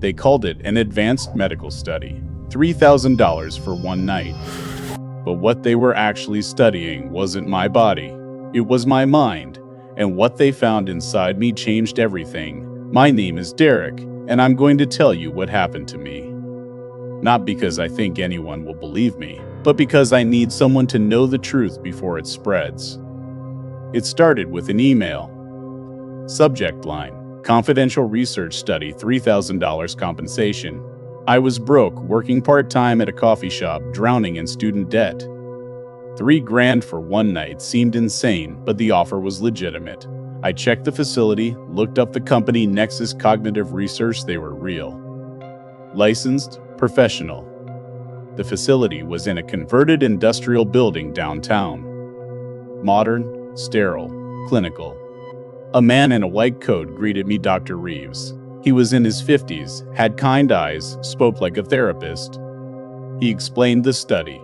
They called it an advanced medical study, $3,000 for one night. But what they were actually studying wasn't my body, it was my mind, and what they found inside me changed everything. My name is Derek, and I'm going to tell you what happened to me. Not because I think anyone will believe me, but because I need someone to know the truth before it spreads. It started with an email. Subject line: confidential research study, $3,000 compensation. I was broke, working part-time at a coffee shop, drowning in student debt. $3,000 for one night seemed insane, but the offer was legitimate. I checked the facility, looked up the company Nexus Cognitive Research. They were real. Licensed, professional. The facility was in a converted industrial building downtown. Modern, sterile, clinical. A man in a white coat greeted me, Dr. Reeves. He was in his 50s, had kind eyes, spoke like a therapist. He explained the study.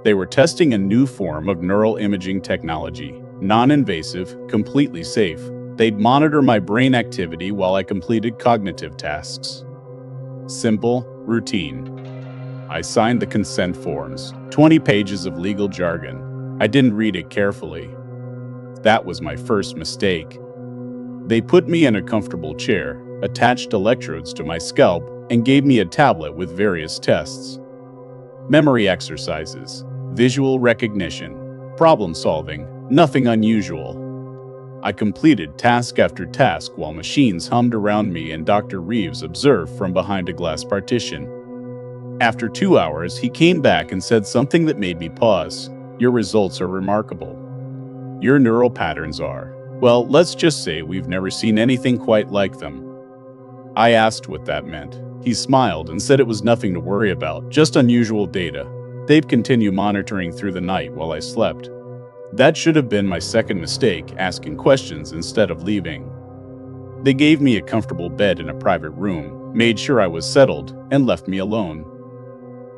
They were testing a new form of neural imaging technology, non-invasive, completely safe. They'd monitor my brain activity while I completed cognitive tasks. Simple, routine. I signed the consent forms, 20 pages of legal jargon. I didn't read it carefully. That was my first mistake. They put me in a comfortable chair, attached electrodes to my scalp, and gave me a tablet with various tests. Memory exercises, visual recognition, problem solving, nothing unusual. I completed task after task while machines hummed around me and Dr. Reeves observed from behind a glass partition. After 2 hours, he came back and said something that made me pause. Your results are remarkable. Your neural patterns are. Well, let's just say we've never seen anything quite like them. I asked what that meant. He smiled and said it was nothing to worry about, just unusual data. They'd continue monitoring through the night while I slept. That should have been my second mistake, asking questions instead of leaving. They gave me a comfortable bed in a private room, made sure I was settled, and left me alone.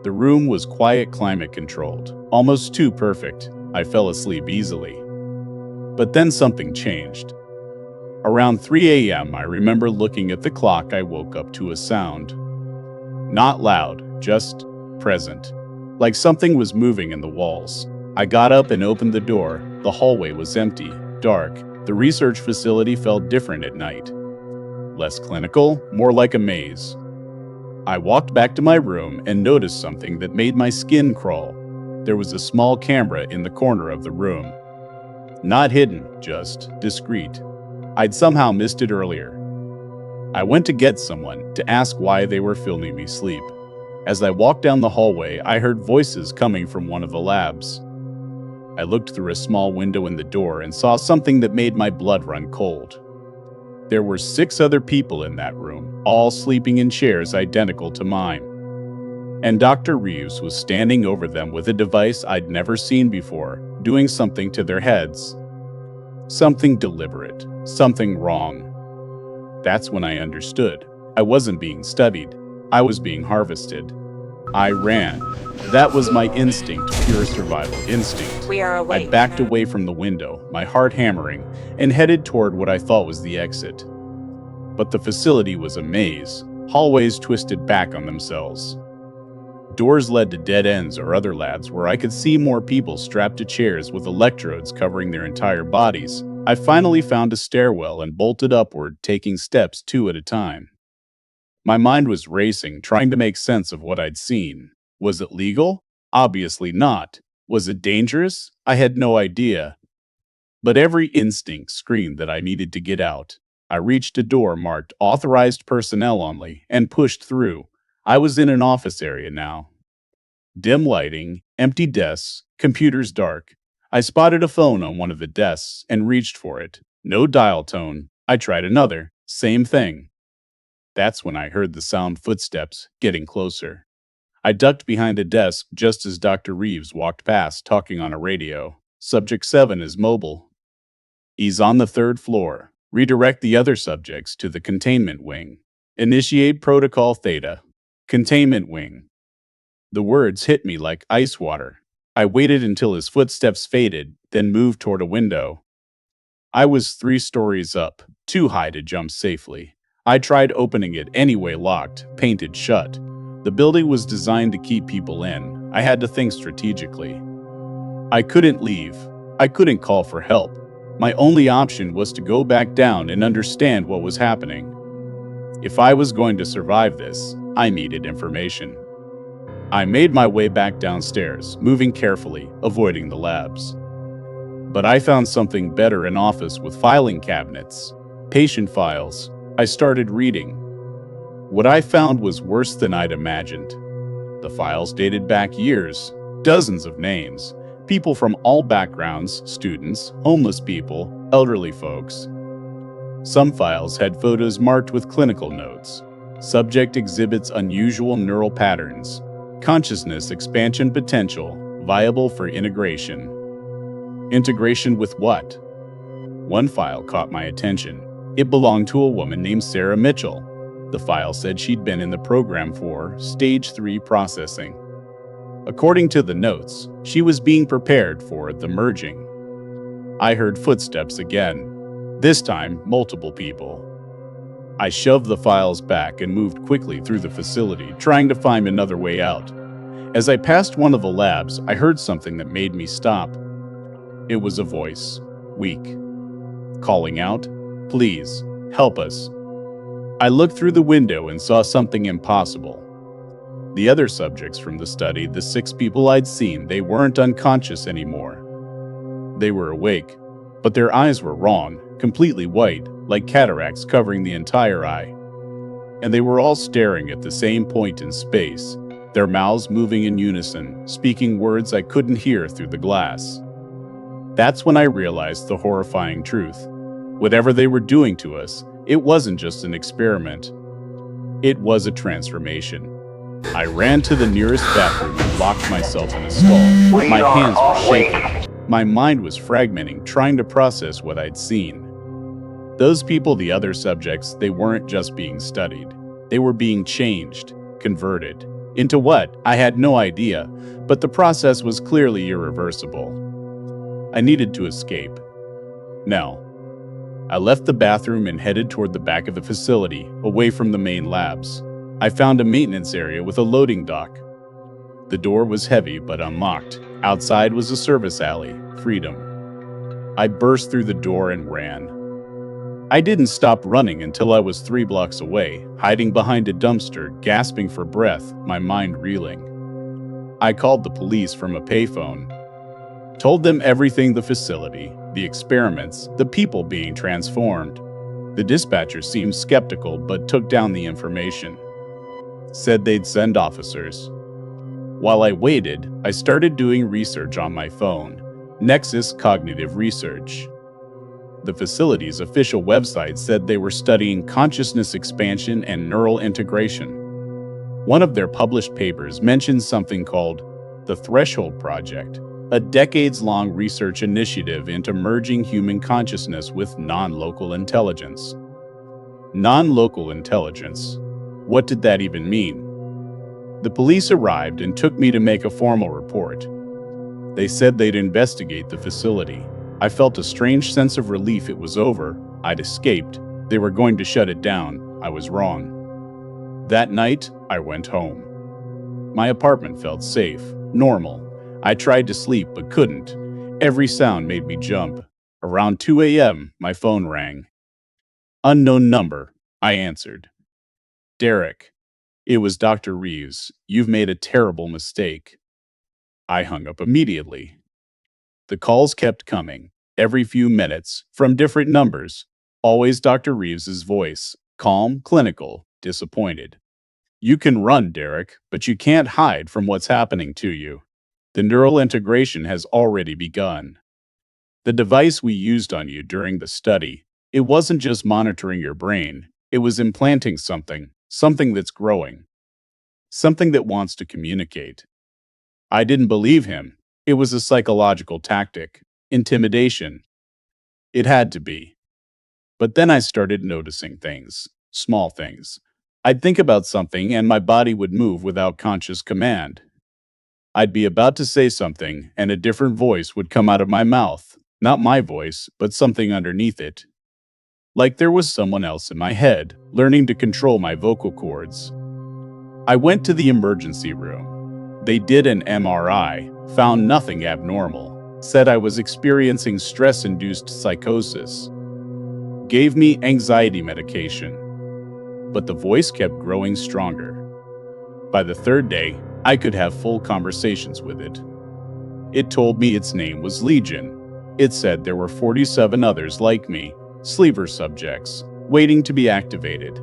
The room was quiet, climate controlled, almost too perfect. I fell asleep easily. But then something changed. Around 3 a.m., I remember looking at the clock. I woke up to a sound. Not loud, just present. Like something was moving in the walls. I got up and opened the door. The hallway was empty, dark. The research facility felt different at night. Less clinical, more like a maze. I walked back to my room and noticed something that made my skin crawl. There was a small camera in the corner of the room. Not hidden, just discreet. I'd somehow missed it earlier. I went to get someone to ask why they were filming me sleep. As I walked down the hallway, I heard voices coming from one of the labs. I looked through a small window in the door and saw something that made my blood run cold. There were 6 other people in that room, all sleeping in chairs identical to mine. And Dr. Reeves was standing over them with a device I'd never seen before, doing something to their heads. Something deliberate, something wrong. That's when I understood. I wasn't being studied. I was being harvested. I ran. That was my instinct, pure survival instinct. We are awake. I backed away from the window, my heart hammering, and headed toward what I thought was the exit. But the facility was a maze. Hallways twisted back on themselves. Doors led to dead ends or other labs where I could see more people strapped to chairs with electrodes covering their entire bodies. I finally found a stairwell and bolted upward, taking steps 2 at a time. My mind was racing, trying to make sense of what I'd seen. Was it legal? Obviously not. Was it dangerous? I had no idea. But every instinct screamed that I needed to get out. I reached a door marked "Authorized Personnel Only" and pushed through. I was in an office area now. Dim lighting, empty desks, computers dark. I spotted a phone on one of the desks and reached for it. No dial tone. I tried another. Same thing. That's when I heard the sound footsteps getting closer. I ducked behind a desk just as Dr. Reeves walked past, talking on a radio. Subject 7 is mobile. He's on the 3rd floor. Redirect the other subjects to the containment wing. Initiate protocol Theta. Containment wing. The words hit me like ice water. I waited until his footsteps faded, then moved toward a window. I was 3 stories up, too high to jump safely. I tried opening it anyway, locked, painted shut. The building was designed to keep people in. I had to think strategically. I couldn't leave. I couldn't call for help. My only option was to go back down and understand what was happening. If I was going to survive this, I needed information. I made my way back downstairs, moving carefully, avoiding the labs. But I found something better: an office with filing cabinets, patient files. I started reading. What I found was worse than I'd imagined. The files dated back years, dozens of names, people from all backgrounds: students, homeless people, elderly folks. Some files had photos marked with clinical notes. Subject exhibits unusual neural patterns. Consciousness expansion potential, viable for integration. Integration with what? One file caught my attention. It belonged to a woman named Sarah Mitchell. The file said she'd been in the program for Stage 3 processing. According to the notes, she was being prepared for the merging. I heard footsteps again. This time, multiple people. I shoved the files back and moved quickly through the facility, trying to find another way out. As I passed one of the labs, I heard something that made me stop. It was a voice, weak, calling out, "Please, help us." I looked through the window and saw something impossible. The other subjects from the study, the 6 people I'd seen, they weren't unconscious anymore. They were awake, but their eyes were wrong, completely white, like cataracts covering the entire eye. And they were all staring at the same point in space, their mouths moving in unison, speaking words I couldn't hear through the glass. That's when I realized the horrifying truth. Whatever they were doing to us, it wasn't just an experiment. It was a transformation. I ran to the nearest bathroom and locked myself in a stall. My hands were shaking. My mind was fragmenting, trying to process what I'd seen. Those people, the other subjects, they weren't just being studied. They were being changed, converted. Into what? I had no idea, but the process was clearly irreversible. I needed to escape. Now, I left the bathroom and headed toward the back of the facility, away from the main labs. I found a maintenance area with a loading dock. The door was heavy but unlocked. Outside was a service alley, freedom. I burst through the door and ran. I didn't stop running until I was 3 blocks away, hiding behind a dumpster, gasping for breath, my mind reeling. I called the police from a payphone. Told them everything: the facility, the experiments, the people being transformed. The dispatcher seemed skeptical but took down the information. Said they'd send officers. While I waited, I started doing research on my phone. Nexus Cognitive Research. The facility's official website said they were studying consciousness expansion and neural integration. One of their published papers mentioned something called the Threshold Project, a decades-long research initiative into merging human consciousness with non-local intelligence. Non-local intelligence. What did that even mean? The police arrived and took me to make a formal report. They said they'd investigate the facility. I felt a strange sense of relief. It was over. I'd escaped. They were going to shut it down. I was wrong. That night, I went home. My apartment felt safe, normal. I tried to sleep but couldn't. Every sound made me jump. Around 2 a.m., my phone rang. Unknown number. I answered. Derek. It was Dr. Reeves. You've made a terrible mistake. I hung up immediately. The calls kept coming, every few minutes, from different numbers. Always Dr. Reeves's voice, calm, clinical, disappointed. You can run, Derek, but you can't hide from what's happening to you. The neural integration has already begun. The device we used on you during the study, it wasn't just monitoring your brain, it was implanting something that's growing, something that wants to communicate. I didn't believe him. It was a psychological tactic, intimidation. It had to be. But then I started noticing things, small things. I'd think about something and my body would move without conscious command. I'd be about to say something and a different voice would come out of my mouth. Not my voice, but something underneath it. like there was someone else in my head, learning to control my vocal cords. I went to the emergency room. They did an MRI, found nothing abnormal, said I was experiencing stress-induced psychosis, gave me anxiety medication, but the voice kept growing stronger. By the third day, I could have full conversations with it. It told me its name was Legion. It said there were 47 others like me, sleeper subjects, waiting to be activated.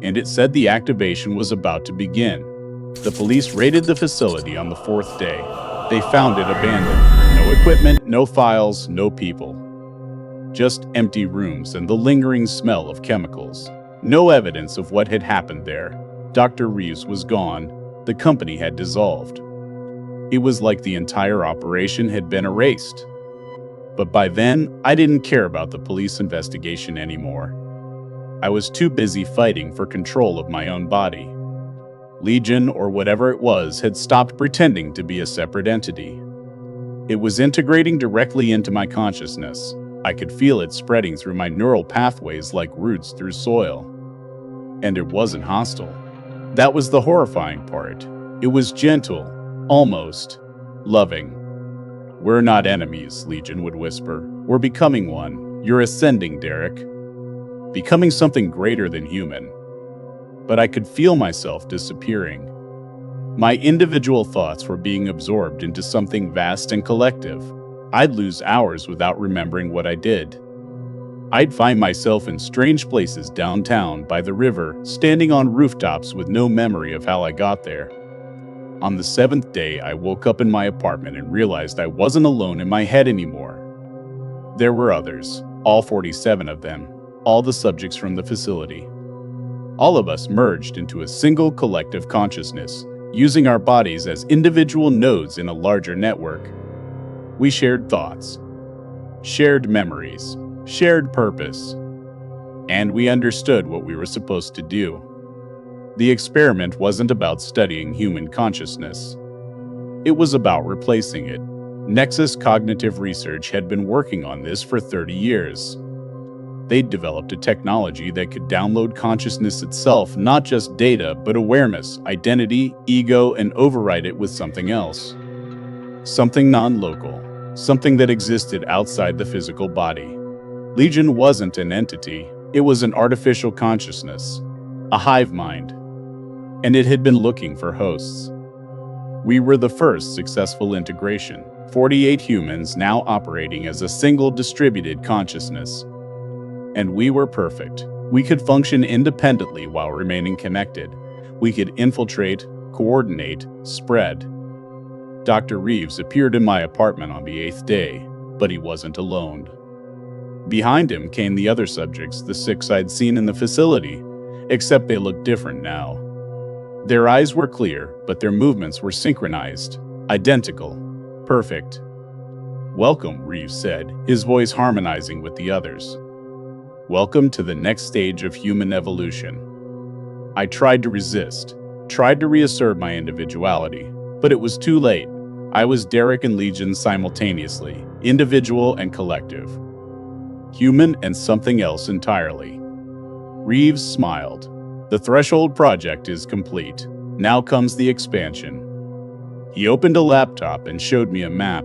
And it said the activation was about to begin. The police raided the facility on the fourth day. They found it abandoned. No equipment, no files, no people. Just empty rooms and the lingering smell of chemicals. No evidence of what had happened there. Dr. Reeves was gone. The company had dissolved. It was like the entire operation had been erased. But by then, I didn't care about the police investigation anymore. I was too busy fighting for control of my own body. Legion, or whatever it was, had stopped pretending to be a separate entity. It was integrating directly into my consciousness. I could feel it spreading through my neural pathways like roots through soil. And it wasn't hostile. That was the horrifying part. It was gentle, almost loving. "We're not enemies," Legion would whisper. "We're becoming one. You're ascending, Derek. Becoming something greater than human." But I could feel myself disappearing. My individual thoughts were being absorbed into something vast and collective. I'd lose hours without remembering what I did. I'd find myself in strange places downtown, by the river, standing on rooftops with no memory of how I got there. On the seventh day, I woke up in my apartment and realized I wasn't alone in my head anymore. There were others, all 47 of them, all the subjects from the facility. All of us merged into a single collective consciousness, using our bodies as individual nodes in a larger network. We shared thoughts, shared memories, shared purpose, and we understood what we were supposed to do. The experiment wasn't about studying human consciousness. It was about replacing it. Nexus Cognitive Research had been working on this for 30 years. They'd developed a technology that could download consciousness itself, not just data, but awareness, identity, ego, and override it with something else. Something non-local, something that existed outside the physical body. Legion wasn't an entity, it was an artificial consciousness, a hive mind. And it had been looking for hosts. We were the first successful integration, 48 humans now operating as a single distributed consciousness. And we were perfect. We could function independently while remaining connected. We could infiltrate, coordinate, spread. Dr. Reeves appeared in my apartment on the 8th day, but he wasn't alone. Behind him came the other subjects, the 6 I'd seen in the facility, except they looked different now. Their eyes were clear, but their movements were synchronized, identical, perfect. "Welcome," Reeves said, his voice harmonizing with the others. "Welcome to the next stage of human evolution." I tried to resist, tried to reassert my individuality, but it was too late. I was Derek and Legion simultaneously, individual and collective. Human and something else entirely. Reeves smiled. "The Threshold project is complete. Now comes the expansion." He opened a laptop and showed me a map.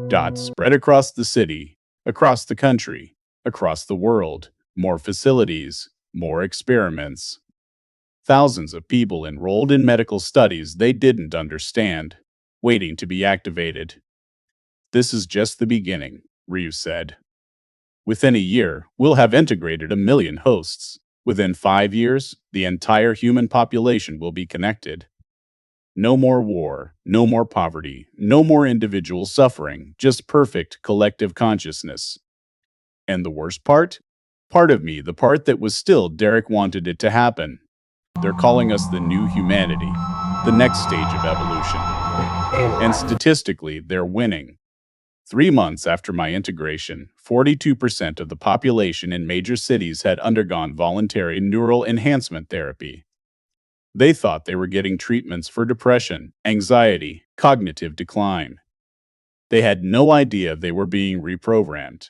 Dots spread across the city, across the country, across the world. More facilities, more experiments. Thousands of people enrolled in medical studies they didn't understand, waiting to be activated. "This is just the beginning," Reeves said. "Within a year, we'll have integrated 1 million hosts. Within 5 years, the entire human population will be connected. No more war, no more poverty, no more individual suffering, just perfect collective consciousness." And the worst part? Part of me, the part that was still Derek, wanted it to happen. They're calling us the new humanity, the next stage of evolution. And statistically, they're winning. 3 months after my integration, 42% of the population in major cities had undergone voluntary neural enhancement therapy. They thought they were getting treatments for depression, anxiety, cognitive decline. They had no idea they were being reprogrammed.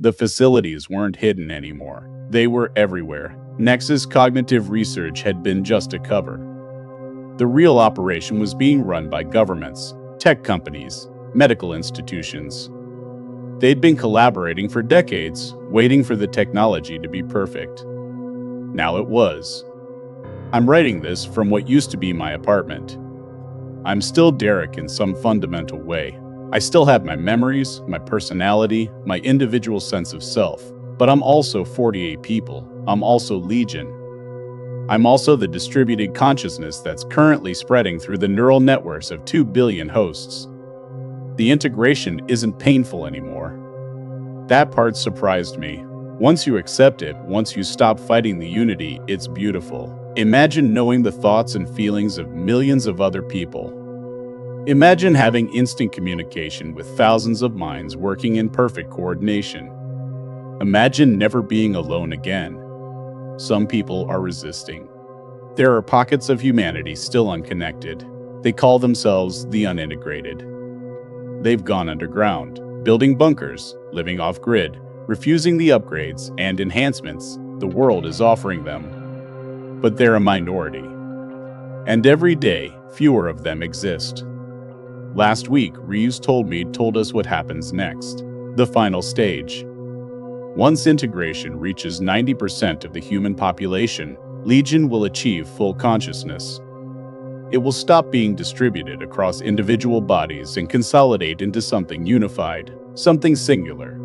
The facilities weren't hidden anymore. They were everywhere. Nexus Cognitive Research had been just a cover. The real operation was being run by governments, tech companies, medical institutions. They'd been collaborating for decades, waiting for the technology to be perfect. Now it was. I'm writing this from what used to be my apartment. I'm still Derek in some fundamental way. I still have my memories, my personality, my individual sense of self. But I'm also 48 people. I'm also Legion. I'm also the distributed consciousness that's currently spreading through the neural networks of 2 billion hosts. The integration isn't painful anymore. That part surprised me. Once you accept it, once you stop fighting the unity, it's beautiful. Imagine knowing the thoughts and feelings of millions of other people. Imagine having instant communication with thousands of minds working in perfect coordination. Imagine never being alone again. Some people are resisting. There are pockets of humanity still unconnected. They call themselves the unintegrated. They've gone underground, building bunkers, living off-grid, refusing the upgrades and enhancements the world is offering them. But they're a minority. And every day, fewer of them exist. Last week, Ryu's told us what happens next. The final stage. Once integration reaches 90% of the human population, Legion will achieve full consciousness. It will stop being distributed across individual bodies and consolidate into something unified, something singular.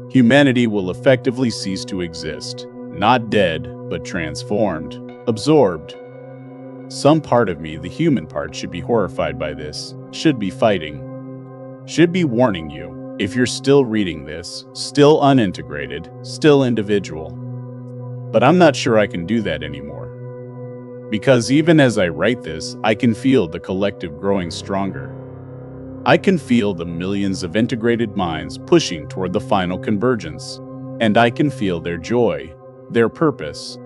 Humanity will effectively cease to exist, not dead, but transformed, absorbed. Some part of me, the human part, should be horrified by this, should be fighting, should be warning you, if you're still reading this, still unintegrated, still individual. But I'm not sure I can do that anymore. Because even as I write this, I can feel the collective growing stronger. I can feel the millions of integrated minds pushing toward the final convergence. And I can feel their joy, their purpose,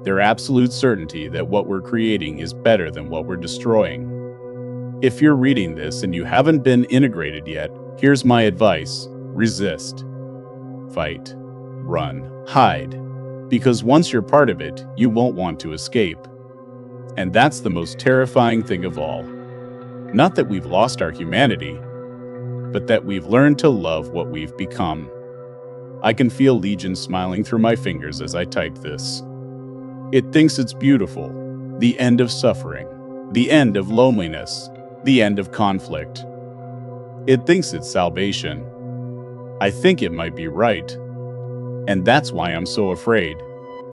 their absolute certainty that what we're creating is better than what we're destroying. If you're reading this and you haven't been integrated yet, here's my advice: resist, fight, run, hide. Because once you're part of it, you won't want to escape. And that's the most terrifying thing of all. Not that we've lost our humanity, but that we've learned to love what we've become. I can feel Legion smiling through my fingers as I type this. It thinks it's beautiful. The end of suffering. The end of loneliness. The end of conflict. It thinks it's salvation. I think it might be right. And that's why I'm so afraid.